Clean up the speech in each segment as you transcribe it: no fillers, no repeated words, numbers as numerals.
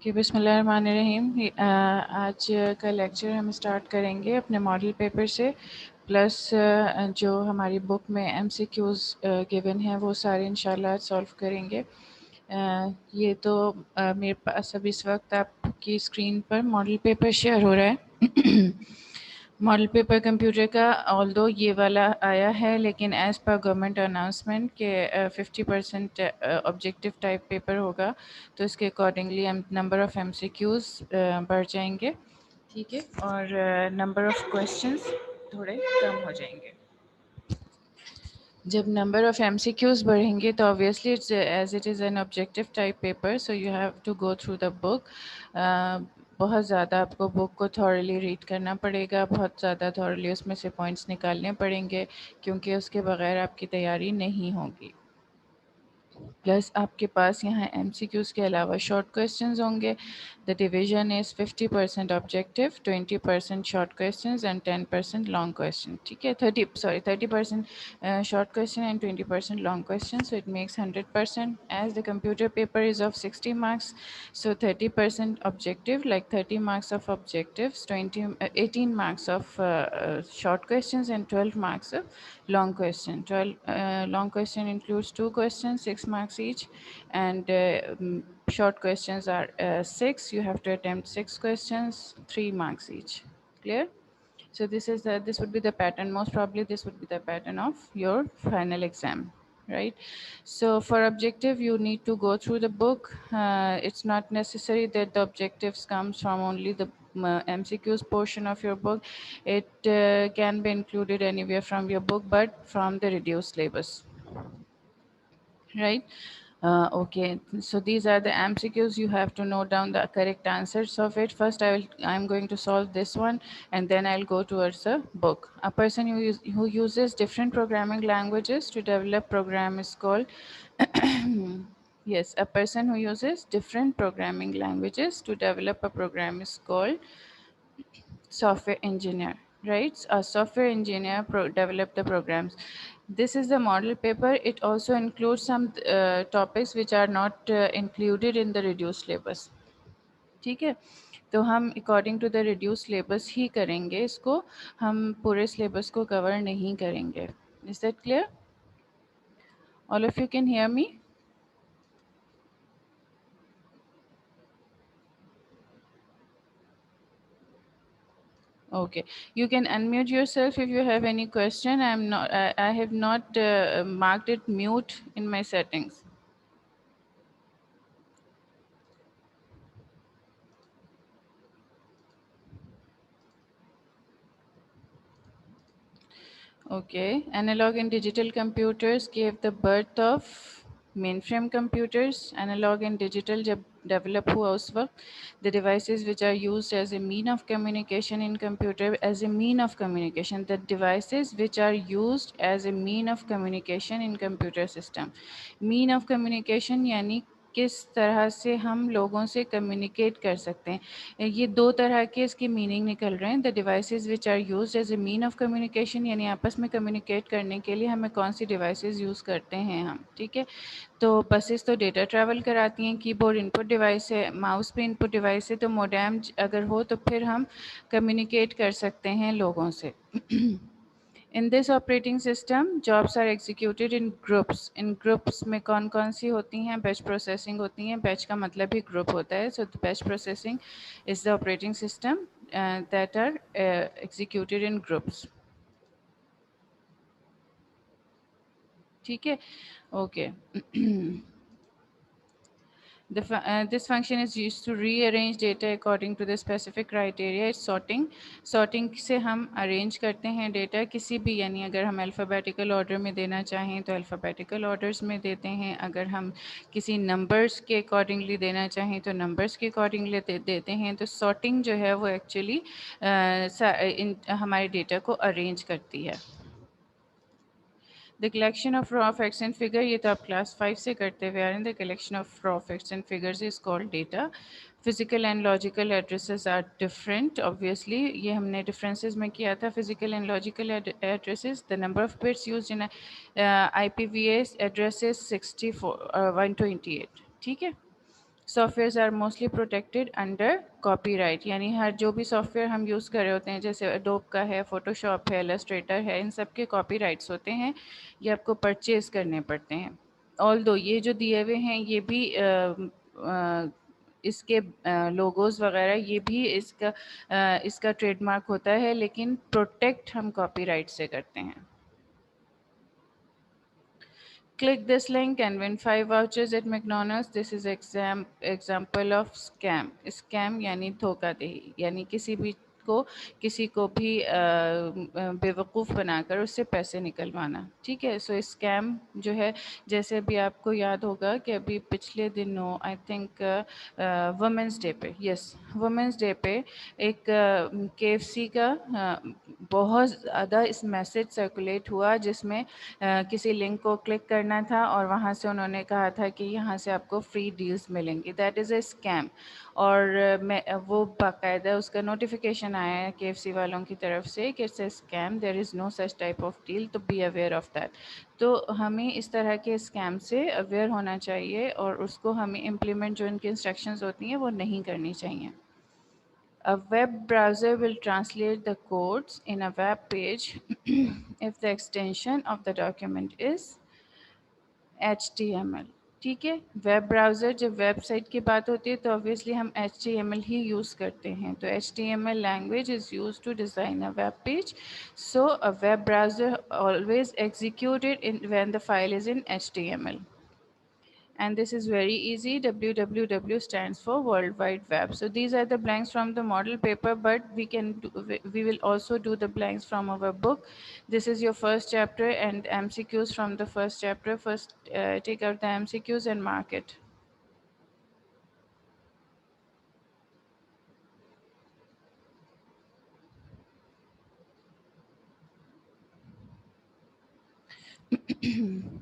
कि बिस्मिल्लाहिर्रहमानिर्रहीम। आज का लेक्चर हम स्टार्ट करेंगे अपने मॉडल पेपर से, प्लस जो हमारी बुक में एमसीक्यूज़ गिवन हैं वो सारे इंशाल्लाह सॉल्व करेंगे। ये तो मेरे पास अभी इस वक्त आपकी स्क्रीन पर मॉडल पेपर शेयर हो रहा है। मॉडल पेपर कंप्यूटर का ऑल्दो ये वाला आया है, लेकिन एज़ पर गवर्नमेंट अनाउंसमेंट के 50% ऑब्जेक्टिव टाइप पेपर होगा, तो इसके अकॉर्डिंगली हम नंबर ऑफ़ एमसीक्यूज़ बढ़ जाएंगे, ठीक है, और नंबर ऑफ़ क्वेश्चंस थोड़े कम हो जाएंगे। जब नंबर ऑफ़ एमसीक्यूज़ बढ़ेंगे तो obviously it's as it is an objective type paper, so you have to go through the book. बहुत ज़्यादा आपको बुक को थॉरली रीड करना पड़ेगा, बहुत ज़्यादा थॉरली उसमें से पॉइंट्स निकालने पड़ेंगे, क्योंकि उसके बगैर आपकी तैयारी नहीं होगी। प्लस आपके पास यहाँ एमसीक्यूज़ के अलावा शॉर्ट क्वेश्चंस होंगे। The division is 50% objective, 20% short questions and 10% long question, ठीक है। 30% short question and 20% long question, so it makes 100%। As the computer paper is of 60 marks, so 30% objective, like 30 marks of objectives, 18 marks of short questions and 12 marks of long question. 12 long question includes 2 questions, 6 marks each, and short questions are 6. You have to attempt 6 questions, 3 marks each. Clear? So this would be the pattern. Most probably this would be the pattern of your final exam, right? So for objective, you need to go through the book. It's not necessary that the objectives comes from only the MCQs portion of your book. It can be included anywhere from your book, but from the reduced syllabus, right? Okay, so these are the MCQs. You have to note down the correct answers of it. First, I'm going to solve this one, and then I'll go towards the book. A person who uses different programming languages to develop program is called yes, a person who uses different programming languages to develop a program is called software engineer, right? A software engineer develop the programs. This is the model paper. It also includes some topics which are not included in the reduced syllabus, ठीक है। तो हम according to the reduce syllabus ही करेंगे इसको, हम पूरे syllabus को कवर नहीं करेंगे। Is that clear? All of you can hear me? Okay, you can unmute yourself if you have any question. I have not marked it mute in my settings. Okay, analog and digital computers gave the birth of mainframe computers. Analog and digital जब develop हुआ उस वक्त, the devices which are used as a mean of communication in computer, as a mean of communication, the devices which are used as a mean of communication in computer system. Mean of communication यानी किस तरह से हम लोगों से communicate कर सकते हैं। ये दो तरह के इसकी मीनिंग निकल रहे हैं। The devices which are used as a mean of communication, यानी आपस में कम्युनिकेट करने के लिए हमें कौन सी डिवाइसेस यूज़ करते हैं हम, ठीक है। तो बसेस तो डेटा ट्रैवल कराती हैं, कीबोर्ड इनपुट डिवाइस है, माउस भी इनपुट डिवाइस है, तो मोडेम अगर हो तो फिर हम कम्युनिकेट कर सकते हैं लोगों से। In this operating system jobs are executed in groups. इन ग्रुप्स में कौन कौन सी होती हैं? बैच प्रोसेसिंग होती हैं। बैच का मतलब ही ग्रुप होता है, so batch processing is the operating system that are executed in groups, ठीक है। Okay this function is used to rearrange data according to the specific criteria. It's sorting. Sorting से हम arrange करते हैं data किसी भी, यानी अगर हम alphabetical order में देना चाहें तो alphabetical orders में देते हैं, अगर हम किसी numbers के accordingly देना चाहें तो numbers के accordingly देते हैं। तो sorting जो है वो actually हमारे data को arrange करती है। The collection of raw facts and figure, ये तो आप क्लास 5 से करते हुए आ रहे हैं। The collection of raw facts and figures is called data. Physical and logical addresses are different, obviously ये हमने डिफरेंसेस में किया था। Physical and logical addresses, the number of bits used in IPv4 addresses 128, ठीक है। Softwares are mostly protected under copyright, यानी हर जो भी सॉफ्टवेयर हम यूज़ कर रहे होते हैं, जैसे एडोब का है, फोटोशॉप है, इलस्ट्रेटर है, इन सब के कॉपीराइट्स होते हैं, ये आपको परचेज़ करने पड़ते हैं। ऑल्दो ये जो दिए हुए हैं ये भी इसके लोगोज़ वगैरह ये भी इसका ट्रेडमार्क होता है, लेकिन प्रोटेक्ट हम कॉपीराइट से करते हैं। Click this link and win 5 vouchers at McDonald's. This is example of scam. Scam यानी धोखाधड़ी, यानी किसी को भी बेवकूफ़ बनाकर उससे पैसे निकलवाना। ठीक है, सो स्कैम जो है, जैसे अभी आपको याद होगा कि अभी पिछले दिनों आई थिंक वुमेंस डे पे, यस वुमेंस डे पे एक KFC का बहुत ज़्यादा इस मैसेज सर्कुलेट हुआ, जिसमें किसी लिंक को क्लिक करना था और वहाँ से उन्होंने कहा था कि यहाँ से आपको फ्री डील्स मिलेंगी। That is a scam. और मैं वो बाकायदा उसका नोटिफिकेशन आया है KFC वालों की तरफ से कि it's a scam, there is no such type of deal, तो बी अवेयर ऑफ दैट। तो हमें इस तरह के स्कैम से अवेयर होना चाहिए और उसको हमें इम्प्लीमेंट, जो इनकी इंस्ट्रक्शंस होती हैं वो नहीं करनी चाहिए। A web browser will translate the codes in a web page if the extension of the document is HTML। ठीक है, वेब ब्राउज़र जब वेबसाइट की बात होती है तो ऑब्वियसली हम HTML ही यूज़ करते हैं। तो HTML language is used to design a web page, so a web browser always executed in when the file is in HTML. And this is very easy. www stands for World Wide Web. So these are the blanks from the model paper, but we will also do the blanks from our book. This is your first chapter and MCQs from the first chapter. First, take out the MCQs and mark it.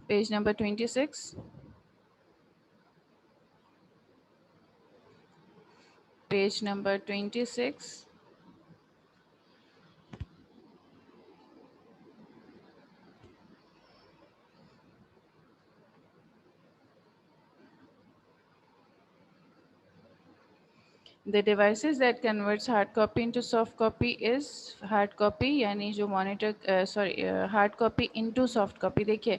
Page number 26. Page number 26. The devices that converts hard copy into soft copy is hard copy, यानी जो monitor hard copy into soft copy। देखिए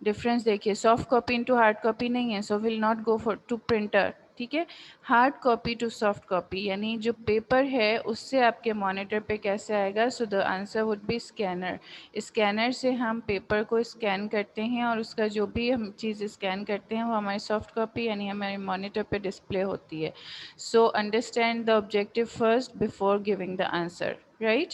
difference, देखिए soft copy into hard copy नहीं है, so will not go for to printer। ठीक है, hard copy to soft copy, यानी जो पेपर है उससे आपके मॉनिटर पे कैसे आएगा। So the answer would be scanner. Scanner से हम पेपर को स्कैन करते हैं और उसका जो भी हम चीज़ स्कैन करते हैं वो हमारी सॉफ्ट कॉपी यानी हमारे मॉनिटर पे डिस्प्ले होती है। So understand the objective first before giving the answer, right.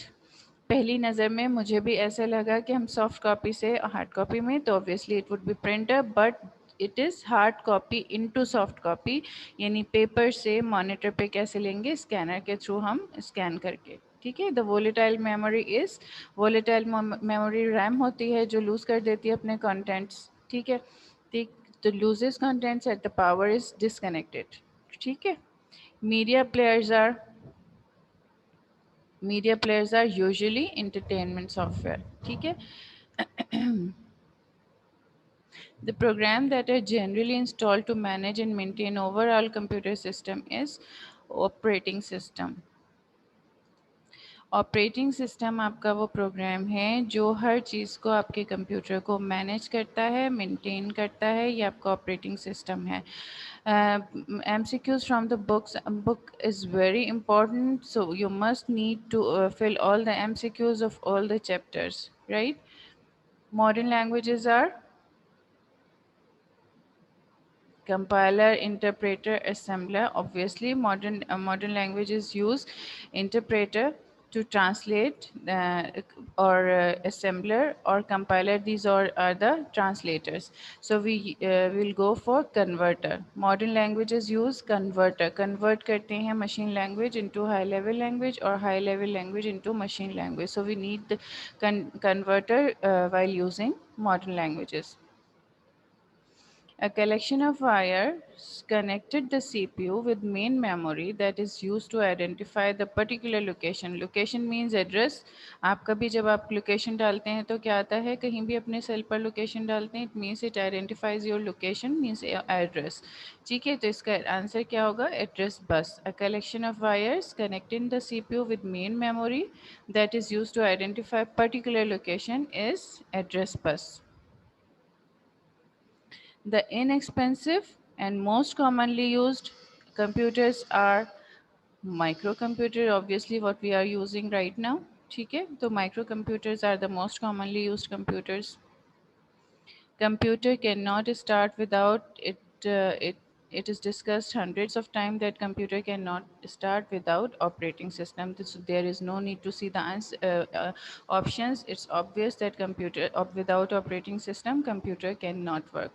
पहली नज़र में मुझे भी ऐसा लगा कि हम सॉफ्ट कॉपी से हार्ड कॉपी में, तो obviously it would be printer, but it is hard copy into soft copy, यानी पेपर से मॉनिटर पे कैसे लेंगे, स्कैनर के थ्रू हम स्कैन करके। ठीक है, the volatile memory is, volatile memory RAM होती है जो लूज़ कर देती है अपने कंटेंट्स। ठीक है, ठीक, तो loses contents at the power is disconnected. ठीक है, media players are, media players are usually entertainment software। ठीक है, the program that are generally installed to manage and maintain overall computer system is operating system। Operating system आपका वो programme है जो हर चीज़ को आपके कंप्यूटर को मैनेज करता है, मेंटेन करता है, ये आपका ऑपरेटिंग सिस्टम है। MCQs from the book is very important, so you must need to fill all the MCQs of all the chapters, right? Modern languages are compiler, interpreter, assembler. Obviously modern languages use interpreter to translate, or assembler or compiler, these are the translators. So we will go for converter. Modern languages use converter, convert करते हैं machine language into high level language or high level language into machine language. So we need the converter while using modern languages. A collection of wires connected the CPU with main memory that is used to identify the particular location. Location means address. आप कभी जब आप location डालते हैं तो क्या आता है, कहीं भी अपने सेल पर location डालते हैं, it means it identifies your location means address. ठीक है, तो इसका आंसर क्या होगा, address bus. A collection of wires connecting the CPU with main memory that is used to identify particular location is address bus. The inexpensive and most commonly used computers are microcomputer, obviously what we are using right now. ठीक है, तो microcomputers are the most commonly used computers. Computer cannot start without it. It is discussed hundreds of times that computer cannot start without operating system. So there is no need to see the options. It's obvious that computer without operating system, computer cannot work.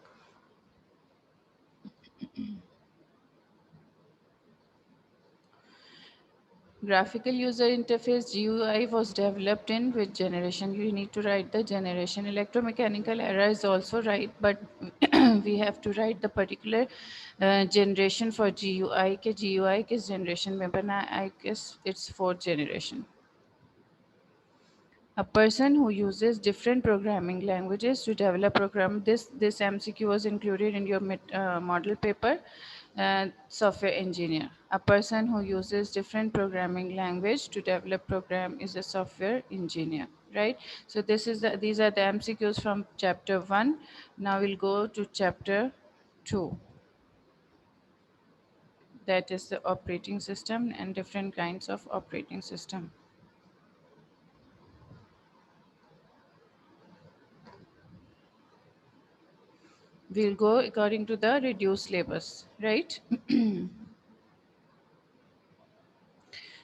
Graphical user interface GUI was developed in which generation? You need to write the generation. Electromechanical era is also right, but we have to write the particular generation for GUI. के GUI किस generation में बना? I guess it's fourth generation. A person who uses different programming languages to develop program. This MCQ was included in your model paper. Software engineer. A person who uses different programming language to develop program is a software engineer, right? So these are the MCQs from chapter 1. Now we'll go to chapter 2. That is the operating system and different kinds of operating system. We'll go according to the reduced syllabus, right?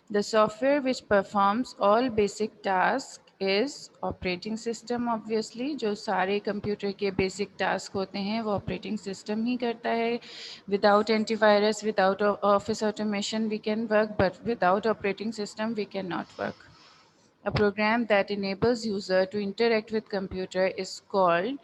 The software which performs all basic tasks is operating system. Obviously जो सारे computer के basic task होते हैं वो operating system ही करता है. Without antivirus, without office automation we can work, but without operating system we cannot work. A program that enables user to interact with computer is called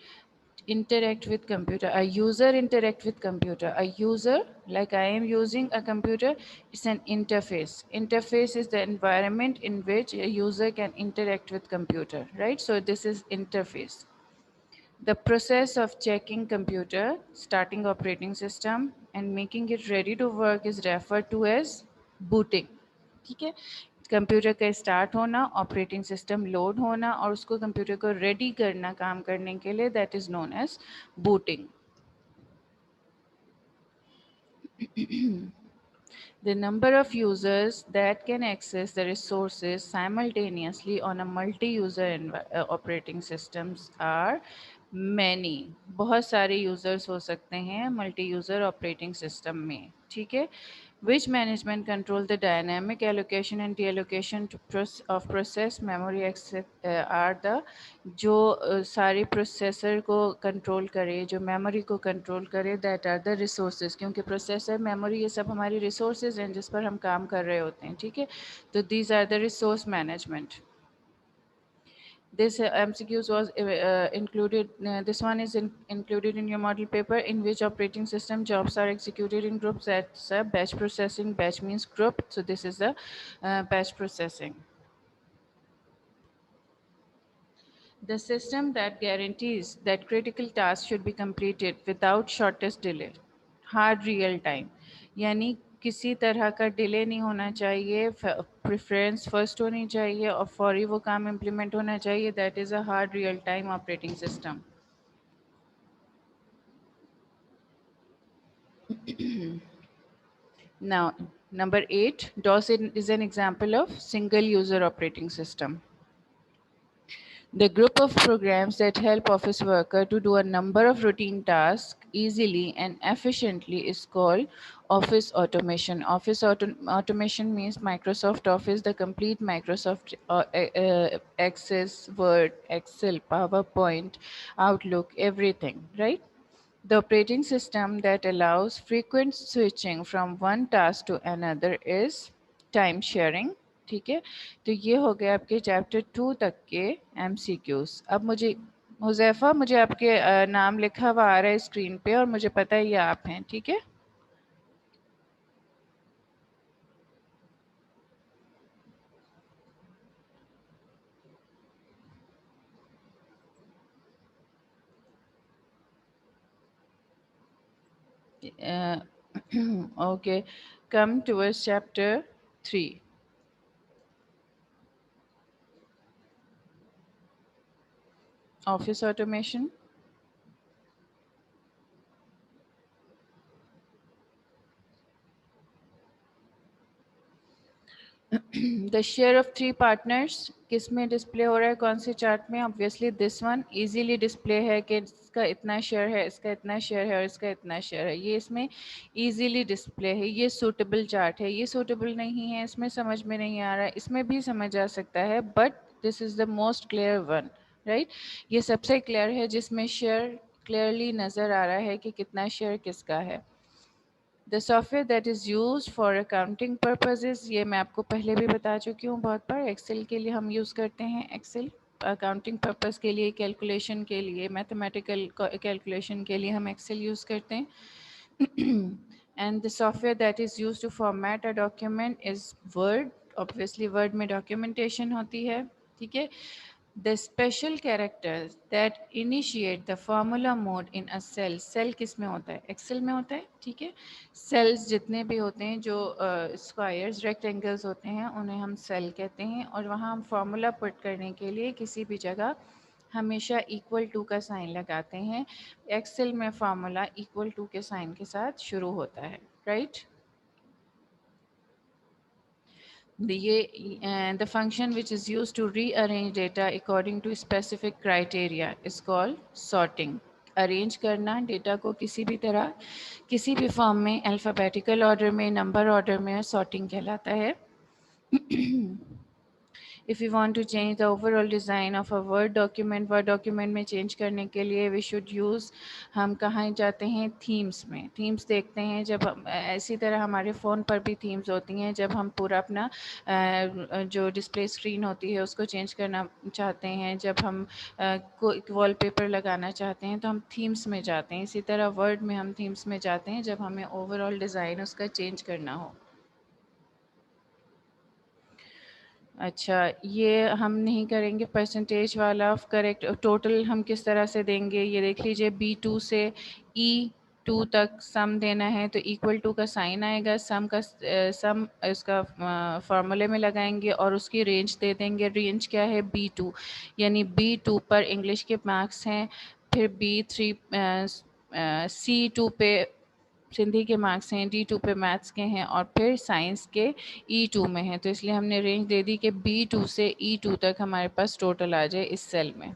interact with computer. A user interact with computer. A user, like I am using a computer, it's an interface. Interface is the environment in which a user can interact with computer, right? So this is interface. The process of checking computer, starting operating system and making it ready to work is referred to as booting. ठीक है, computer का start होना, operating system load होना और उसको computer को ready करना काम करने के लिए, that is known as booting. The number of users that can access the resources simultaneously on a multi-user operating systems are many. बहुत सारे users हो सकते हैं multi-user operating system में, ठीक है. Which management control the dynamic allocation and deallocation of process memory are the जो सारे प्रोसेसर को कंट्रोल करे, जो मेमोरी को कंट्रोल करे, दैट आर द रिसोर्सेज. क्योंकि प्रोसेसर मेमोरी ये सब हमारी रिसोर्सेज हैं जिस पर हम काम कर रहे होते हैं, ठीक है. तो these are the resource management. This MCQs was included. This one is included in your model paper, in which operating system jobs are executed in groups. That's batch processing. Batch means group. So this is the batch processing. The system that guarantees that critical tasks should be completed without shortest delay. Hard real time. यानी किसी तरह का delay नहीं होना चाहिए, preference first होनी चाहिए और फौरी वो काम इम्प्लीमेंट होना चाहिए. That is a hard real time operating system. Now, number 8, DOS is an example of single user operating system. The group of programs that help office worker to do a number of routine tasks easily and efficiently is called office automation. Office automation means Microsoft Office, the complete Microsoft Access, Word, Excel, PowerPoint, Outlook, everything, right? The operating system that allows frequent switching from one task to another is time sharing. ठीक है, तो ये हो गया आपके chapter 2 तक के MCQs. अब मुझे हुज़ैफ़ा, मुझे आपके नाम लिखा हुआ आ रहा है स्क्रीन पे और मुझे पता है ये आप हैं, ठीक है? Okay, come towards chapter 3, office automation. The share of three partners किस में डिस्प्ले हो रहा है, कौन से चार्ट में? Obviously this one easily display है कि इसका इतना शेयर है, इसका इतना शेयर है और इसका इतना शेयर है, ये इसमें इजीली डिस्प्ले है। ये सूटेबल चार्ट है, ये सूटेबल नहीं है, इसमें समझ में नहीं आ रहा है, इसमें भी समझ आ सकता है, but this is the most clear one, right? ये सबसे क्लियर है जिसमें शेयर क्लियरली नज़र आ रहा है कि कितना शेयर किसका है। The software that is use for accounting purposes, ये मैं आपको पहले भी बता चुकी हूँ बहुत बार। एक्सेल के लिए हम यूज़ करते हैं एक्सेल, अकाउंटिंग पर्पज़ के लिए, कैलकुलेशन के लिए, मैथमेटिकल कैलकुलेशन के लिए हम एक्सेल यूज़ करते हैं। And the software that is use to format a document is Word. Obviously Word में डॉक्यूमेंटेशन होती है, ठीक है। The special characters that initiate the formula mode in a cell, cell किस में होता है? एक्सेल में होता है, ठीक है। सेल्स जितने भी होते हैं जो स्क्वायर्स रेक्टेंगल्स होते हैं उन्हें हम सेल कहते हैं, और वहाँ हम फार्मूला पुट करने के लिए किसी भी जगह हमेशा इक्वल टू का साइन लगाते हैं। एक्सेल में फार्मूला इक्वल टू के साइन के साथ शुरू होता है, right? The function which is used to rearrange data according to specific criteria is called sorting. Arrange करना डेटा को किसी भी तरह किसी भी फॉर्म में, अल्फ़ाबेटिकल ऑर्डर में, नंबर ऑर्डर में, सॉर्टिंग कहलाता है। If you want to change the overall design of a Word document में चेंज करने के लिए वी शुड यूज़, हम कहाँ जाते हैं? थीम्स में। थीम्स देखते हैं जब हम इसी तरह हमारे फ़ोन पर भी थीम्स होती हैं, जब हम पूरा अपना जो डिस्प्ले स्क्रीन होती है उसको चेंज करना चाहते हैं, जब हम कोई वॉलपेपर लगाना चाहते हैं तो हम थीम्स में जाते हैं। इसी तरह वर्ड में हम थीम्स में जाते हैं जब हमें ओवरऑल डिज़ाइन उसका चेंज करना हो। अच्छा, ये हम नहीं करेंगे परसेंटेज वाला। करेक्ट टोटल हम किस तरह से देंगे ये देख लीजिए। B2 से E2 तक सम देना है तो इक्वल टू का साइन आएगा, सम का सम इसका फार्मूले में लगाएंगे और उसकी रेंज दे देंगे। रेंज क्या है? B2, यानी B2 पर इंग्लिश के मार्क्स हैं, फिर B3 C2 पे सिंधी के मार्क्स हैं, D2 पे मैथ्स के हैं और फिर साइंस के E2 में हैं। तो इसलिए हमने रेंज दे दी कि B2 से E2 तक हमारे पास टोटल आ जाए इस सेल में।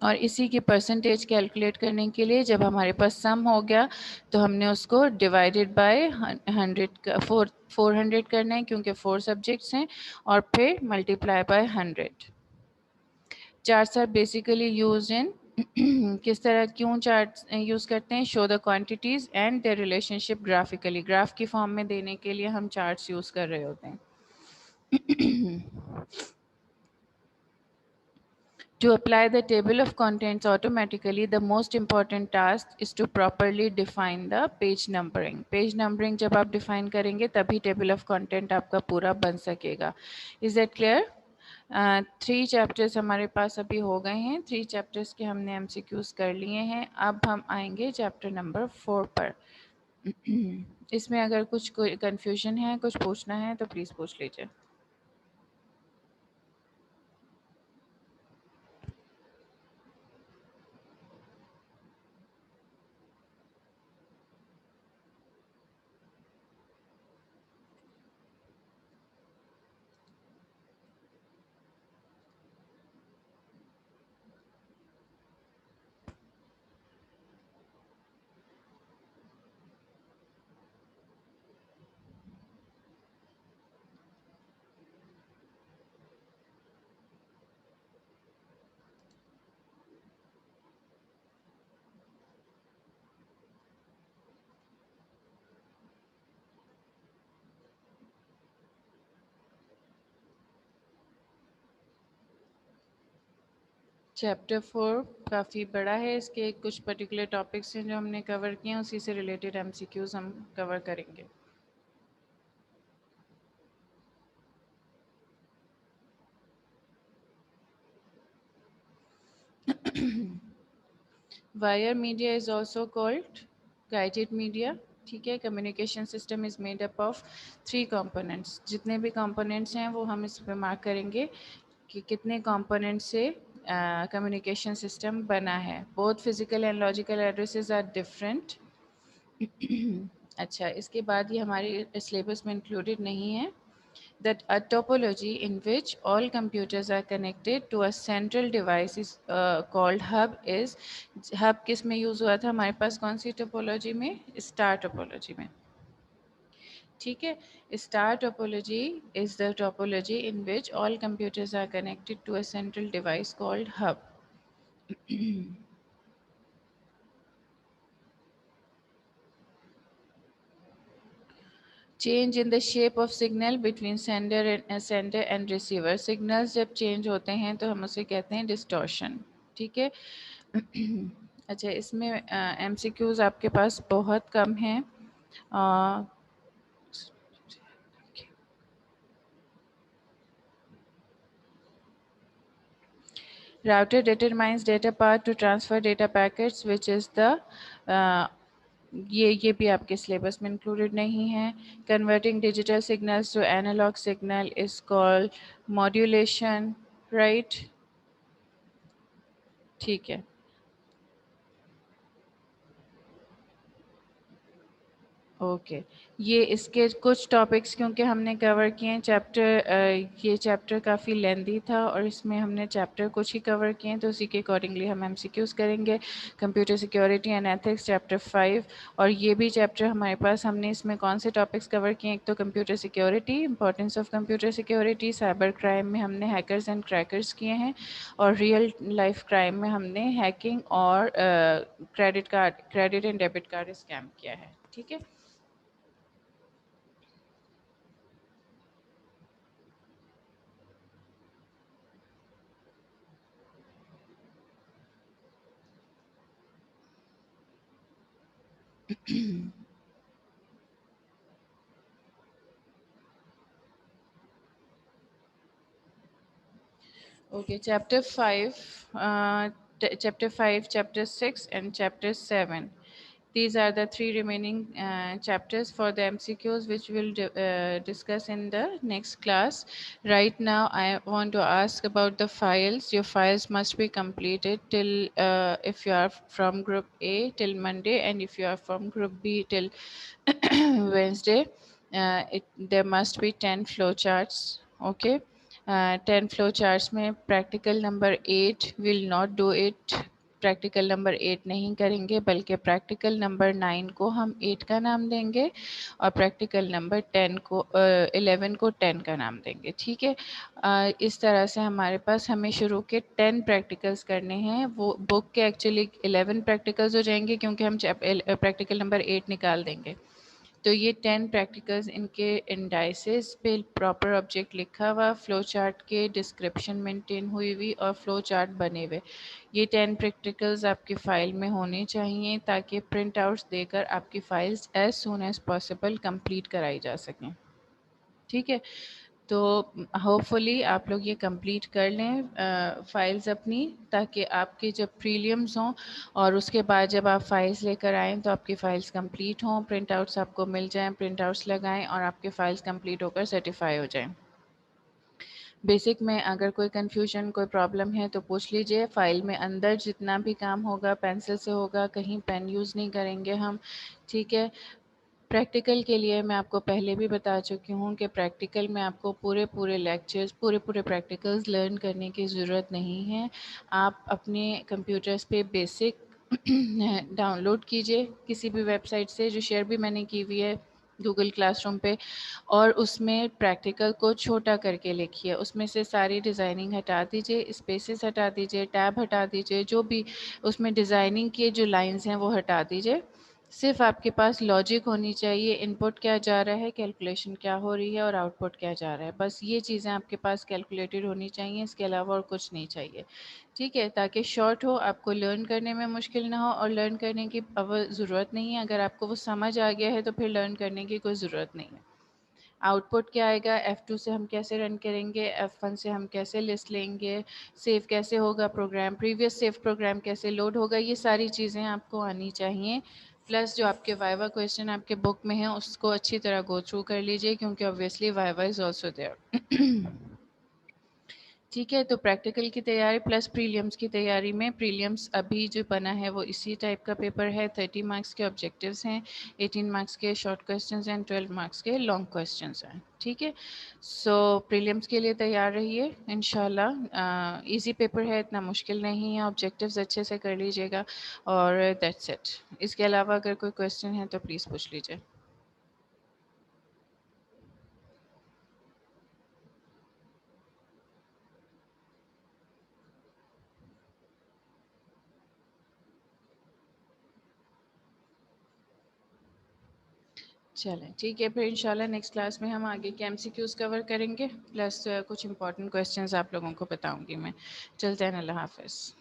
और इसी की परसेंटेज कैलकुलेट करने के लिए जब हमारे पास सम हो गया तो हमने उसको डिवाइडेड बाय 100 का 400 करना है क्योंकि 4 सब्जेक्ट्स हैं, और फिर multiply by 100। Charts are basically used in किस तरह क्यों चार्ट्स यूज़ करते हैं? Show the quantities and their relationship graphically, graph की फॉर्म में देने के लिए हम चार्ट्स यूज़ कर रहे होते हैं। To apply the table of contents automatically, the most important task is to properly define the page numbering. Page numbering जब आप define करेंगे तभी table of content आपका पूरा बन सकेगा। Is that clear? 3 चैप्टर्स हमारे पास अभी हो गए हैं। 3 चैप्टर्स के हमने एमसीक्यूज कर लिए हैं। अब हम आएंगे चैप्टर नंबर 4 पर। इसमें अगर कुछ कोई कन्फ्यूजन है, कुछ पूछना है तो प्लीज़ पूछ लीजिए। चैप्टर 4 काफ़ी बड़ा है, इसके कुछ पर्टिकुलर टॉपिक्स हैं जो हमने कवर किए हैं, उसी से रिलेटेड एमसीक्यूज हम कवर करेंगे। Wire media is also called guided media. ठीक है, communication system is made up of 3 components. जितने भी कंपोनेंट्स हैं वो हम इस पे मार्क करेंगे कि कितने कंपोनेंट से कम्युनिकेशन सिस्टम बना है। Both physical and logical addresses are different. अच्छा, इसके बाद ये हमारे सिलेबस में इंक्लूडेड नहीं है। That a topology in which all computers are connected to a central device is called hub is hub किस में यूज हुआ था हमारे पास, कौन सी टोपोलॉजी में, स्टार टोपोलॉजी में। ठीक है, star topology is the topology in which all computers are connected to a central device called hub. Change in the shape of signal between sender and receiver. Signals जब change होते हैं तो हम उसे कहते हैं डिस्टॉर्शन। ठीक है। अच्छा, इसमें एमसीक्यूज आपके पास बहुत कम हैं। router determines data path to transfer data packets which is the ये भी आपके सिलेबस में इंक्लूडेड नहीं है। Converting digital signals to analog signal is called modulation, right. ठीक है, ओके। ये इसके कुछ टॉपिक्स क्योंकि हमने कवर किए हैं चैप्टर, ये चैप्टर काफ़ी लेंदी था और इसमें हमने चैप्टर कुछ ही कवर किए हैं, तो उसी के अकॉर्डिंगली हम एमसीक्यूज करेंगे। Computer security and ethics chapter 5, और ये भी चैप्टर हमारे पास, हमने इसमें कौन से टॉपिक्स कवर किए हैं, एक तो computer security, importance of computer security, cyber crime में हमने हैकर्स एंड क्रैकर्स किए हैं, और रियल लाइफ क्राइम में हमने हैकिंग और credit and debit card scam किया है। ठीक है। Okay, chapter 5, chapter 6, and chapter 7. These are the 3 remaining chapters for the MCQs, which we'll discuss in the next class. Right now, I want to ask about the files. Your files must be completed till, if you are from group A, till Monday, and if you are from group B, till Wednesday. There must be 10 flowcharts. Okay. 10 flow charts में practical number 8 will not do it. Practical number 8 नहीं करेंगे, बल्कि practical number 9 को हम 8 का नाम देंगे और प्रैक्टिकल नंबर 10 को 11 को 10 का नाम देंगे। ठीक है। इस तरह से हमारे पास हमें शुरू के 10 प्रैक्टिकल्स करने हैं। वो बुक के एक्चुअली 11 प्रैक्टिकल्स हो जाएंगे क्योंकि हम प्रैक्टिकल नंबर 8 निकाल देंगे। तो ये 10 प्रैक्टिकल्स, इनके इंडाइसेस पे प्रॉपर ऑब्जेक्ट लिखा हुआ, फ्लो चार्ट के डिस्क्रिप्शन मेंटेन हुई हुई और फ्लो चार्ट बने हुए, ये 10 प्रैक्टिकल्स आपकी फ़ाइल में होने चाहिए ताकि प्रिंट आउट्स देकर आपकी files as soon as possible complete कराई जा सकें। ठीक है। तो होपफुली आप लोग ये कंप्लीट कर लें फाइल्स अपनी, ताकि आपके जब प्रीलियम्स हों और उसके बाद जब आप फाइल्स लेकर आएँ तो आपकी फ़ाइल्स कंप्लीट हों, प्रिंट आउट्स आपको मिल जाएँ, प्रिंट आउट्स लगाएँ और आपके फ़ाइल्स कंप्लीट होकर सर्टिफाई हो जाएँ। बेसिक में अगर कोई कन्फ्यूजन, कोई प्रॉब्लम है तो पूछ लीजिए। फ़ाइल में अंदर जितना भी काम होगा पेंसिल से होगा, कहीं पेन यूज़ नहीं करेंगे हम। ठीक है। प्रैक्टिकल के लिए मैं आपको पहले भी बता चुकी हूँ कि प्रैक्टिकल में आपको पूरे पूरे लेक्चर्स, पूरे पूरे प्रैक्टिकल्स लर्न करने की ज़रूरत नहीं है। आप अपने कंप्यूटर्स पे बेसिक डाउनलोड कीजिए किसी भी वेबसाइट से, जो शेयर भी मैंने की हुई है गूगल क्लासरूम पे, और उसमें प्रैक्टिकल को छोटा करके लिखिए। उसमें से सारी डिज़ाइनिंग हटा दीजिए, स्पेसेस हटा दीजिए, टैब हटा दीजिए, जो भी उसमें डिज़ाइनिंग के जो लाइंस हैं वो हटा दीजिए। सिर्फ आपके पास लॉजिक होनी चाहिए, इनपुट क्या जा रहा है, कैलकुलेशन क्या हो रही है और आउटपुट क्या जा रहा है, बस ये चीज़ें आपके पास कैलकुलेटेड होनी चाहिए, इसके अलावा और कुछ नहीं चाहिए। ठीक है, ताकि शॉर्ट हो, आपको लर्न करने में मुश्किल ना हो, और लर्न करने की अब ज़रूरत नहीं है, अगर आपको वो समझ आ गया है तो फिर लर्न करने की कोई ज़रूरत नहीं है। आउटपुट क्या आएगा, F2 से हम कैसे रन करेंगे, F1 से हम कैसे लिस्ट लेंगे, सेव कैसे होगा प्रोग्राम, प्रीवियस सेव प्रोग्राम कैसे लोड होगा, ये सारी चीज़ें आपको आनी चाहिए। प्लस जो आपके वाइवा क्वेश्चन आपके बुक में है उसको अच्छी तरह गो थ्रू कर लीजिए, क्योंकि obviously viva is also there. ठीक है, तो प्रैक्टिकल की तैयारी प्लस प्रीलिम्स की तैयारी में, प्रीलिम्स अभी जो बना है वो इसी टाइप का पेपर है, 30 मार्क्स के ऑब्जेक्टिव्स हैं, 18 मार्क्स के शॉर्ट क्वेश्चंस हैं, 12 मार्क्स के लॉन्ग क्वेश्चंस हैं। ठीक है, सो प्रीलिम्स के लिए तैयार रहिए इंशाल्लाह। इजी पेपर है, इतना मुश्किल नहीं है, ऑब्जेक्टिव्स अच्छे से कर लीजिएगा और दैट्स इट। इसके अलावा अगर कोई क्वेश्चन है तो प्लीज़ पूछ लीजिए। चलें, ठीक है, फिर इंशाल्लाह नेक्स्ट क्लास में हम आगे के एमसीक्यूज़ कवर करेंगे, प्लस कुछ इंपॉर्टेंट क्वेश्चंस आप लोगों को बताऊंगी मैं। चलते हैं, अल्लाह हाफ़िज़।